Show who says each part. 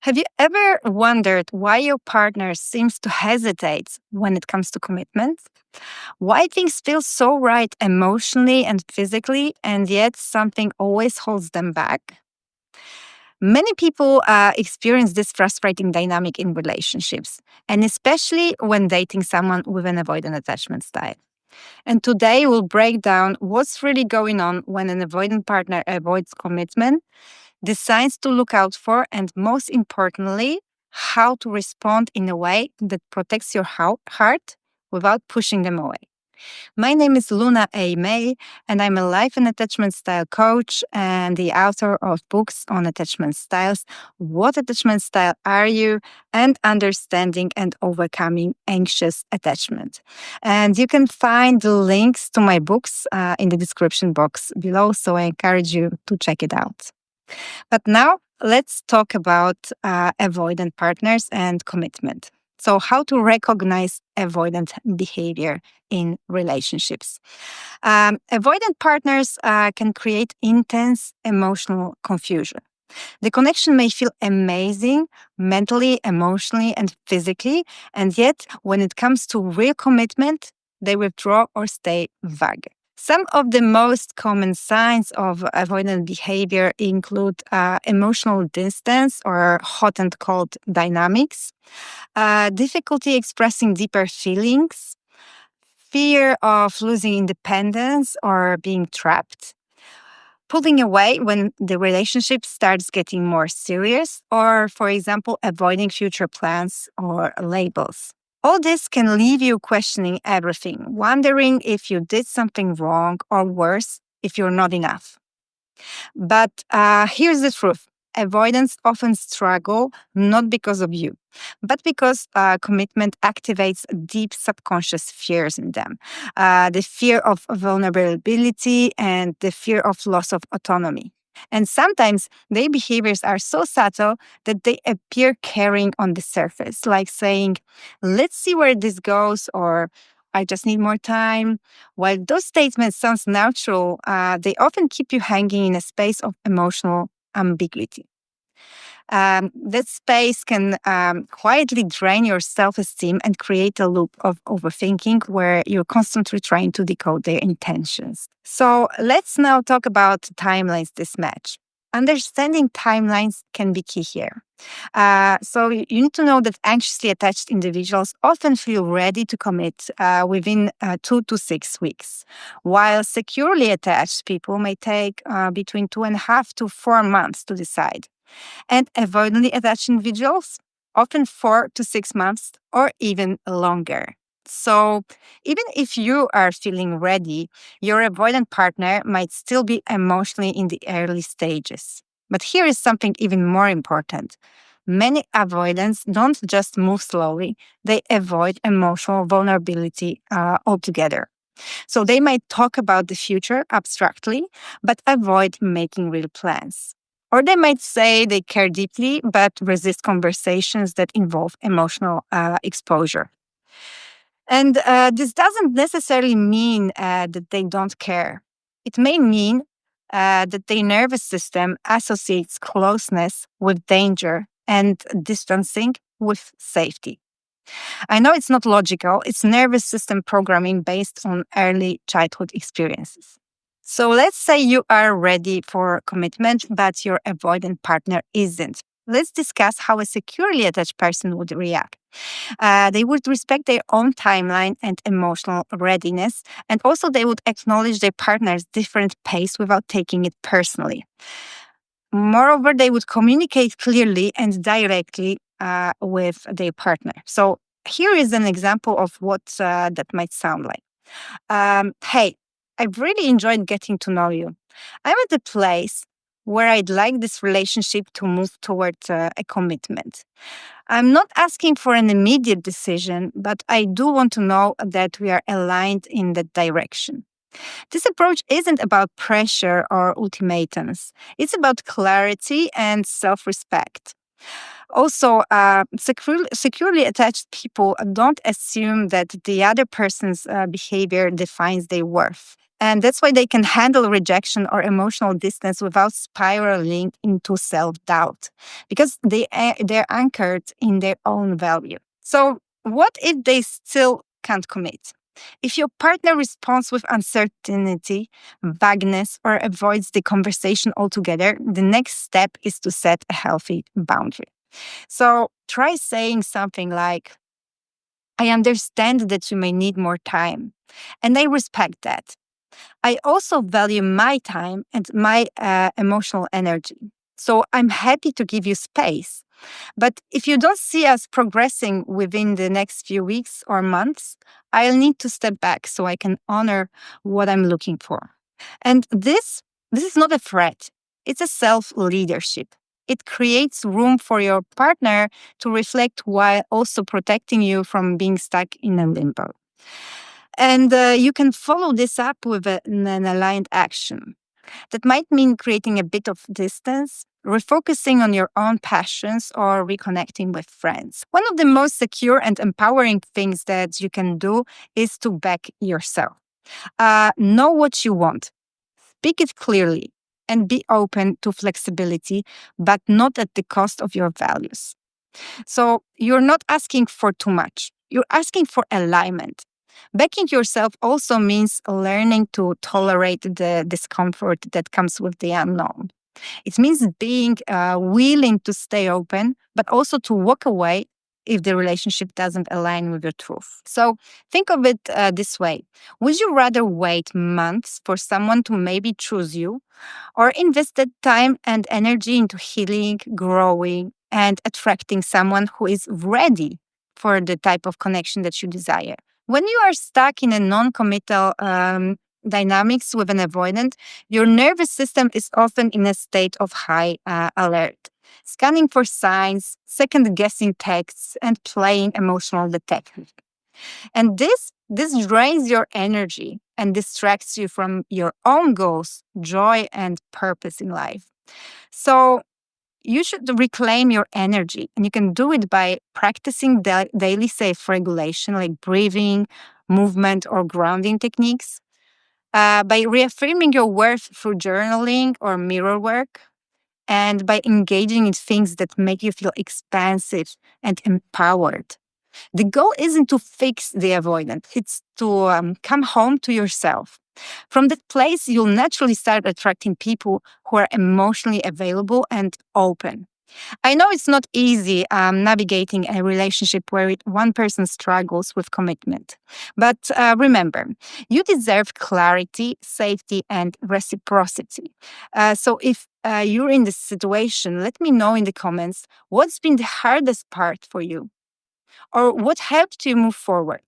Speaker 1: Have you ever wondered why your partner seems to hesitate when it comes to commitment? Why things feel so right emotionally and physically, and yet something always holds them back? Many people experience this frustrating dynamic in relationships, and especially when dating someone with an avoidant attachment style. And today we'll break down what's really going on when an avoidant partner avoids commitment, the signs to look out for, and most importantly, how to respond in a way that protects your heart without pushing them away. My name is Luna A. May, and I'm a life and attachment style coach and the author of books on attachment styles. What attachment style are you? And understanding and overcoming anxious attachment. And you can find the links to my books in the description box below, so I encourage you to check it out. But now let's talk about avoidant partners and commitment. So, how to recognize avoidant behavior in relationships. Avoidant partners can create intense emotional confusion. The connection may feel amazing mentally, emotionally, and physically, and yet when it comes to real commitment, they withdraw or stay vague. Some of the most common signs of avoidant behavior include emotional distance or hot and cold dynamics, difficulty expressing deeper feelings, fear of losing independence or being trapped, pulling away when the relationship starts getting more serious, or, for example, avoiding future plans or labels. All this can leave you questioning everything, wondering if you did something wrong, or worse, if you're not enough. But here's the truth. Avoidance often struggle not because of you, but because commitment activates deep subconscious fears in them. The fear of vulnerability and the fear of loss of autonomy. And sometimes their behaviors are so subtle that they appear caring on the surface, like saying, let's see where this goes, or I just need more time. While those statements sound natural, they often keep you hanging in a space of emotional ambiguity. That space can quietly drain your self esteem and create a loop of overthinking where you're constantly trying to decode their intentions. So let's now talk about timelines mismatch. Understanding timelines can be key here. So you need to know that anxiously attached individuals often feel ready to commit within 2 to 6 weeks, while securely attached people may take between 2.5 to 4 months to decide. And avoidantly attached individuals, often 4 to 6 months or even longer. So, even if you are feeling ready, your avoidant partner might still be emotionally in the early stages. But here is something even more important. Many avoidants don't just move slowly, they avoid emotional vulnerability altogether. So they might talk about the future abstractly, but avoid making real plans. Or they might say they care deeply, but resist conversations that involve emotional exposure. And this doesn't necessarily mean that they don't care. It may mean that their nervous system associates closeness with danger and distancing with safety. I know it's not logical, it's nervous system programming based on early childhood experiences. So let's say you are ready for commitment, but your avoidant partner isn't. Let's discuss how a securely attached person would react. They would respect their own timeline and emotional readiness, and also they would acknowledge their partner's different pace without taking it personally. Moreover, they would communicate clearly and directly with their partner. So here is an example of what that might sound like. Hey, I've really enjoyed getting to know you. I'm at a place where I'd like this relationship to move towards a commitment. I'm not asking for an immediate decision, but I do want to know that we are aligned in that direction. This approach isn't about pressure or ultimatums. It's about clarity and self respect. Also, securely attached people don't assume that the other person's behavior defines their worth. And that's why they can handle rejection or emotional distance without spiraling into self-doubt because they're anchored in their own value. So what if they still can't commit? If your partner responds with uncertainty, vagueness, or avoids the conversation altogether, the next step is to set a healthy boundary. So try saying something like, I understand that you may need more time, and I respect that. I also value my time and my emotional energy. So I'm happy to give you space. But if you don't see us progressing within the next few weeks or months, I'll need to step back so I can honor what I'm looking for. And this is not a threat. It's a self-leadership. It creates room for your partner to reflect while also protecting you from being stuck in a limbo. And you can follow this up with an aligned action. That might mean creating a bit of distance, refocusing on your own passions, or reconnecting with friends. One of the most secure and empowering things that you can do is to back yourself. Know what you want, speak it clearly, and be open to flexibility, but not at the cost of your values. So you're not asking for too much. You're asking for alignment. Backing yourself also means learning to tolerate the discomfort that comes with the unknown. It means being willing to stay open, but also to walk away if the relationship doesn't align with your truth. So think of it this way. Would you rather wait months for someone to maybe choose you or invest that time and energy into healing, growing, and attracting someone who is ready for the type of connection that you desire? When you are stuck in a non-committal dynamics with an avoidant, your nervous system is often in a state of high alert, scanning for signs, second guessing texts, and playing emotional detective. And this drains your energy and distracts you from your own goals, joy, and purpose in life. So you should reclaim your energy, and you can do it by practicing daily safe regulation like breathing, movement, or grounding techniques, by reaffirming your worth through journaling or mirror work, and by engaging in things that make you feel expansive and empowered. The goal isn't to fix the avoidant, it's to come home to yourself. From that place, you'll naturally start attracting people who are emotionally available and open. I know it's not easy navigating a relationship where one person struggles with commitment. But remember, you deserve clarity, safety, and reciprocity. So if you're in this situation, let me know in the comments what's been the hardest part for you or what helped you move forward.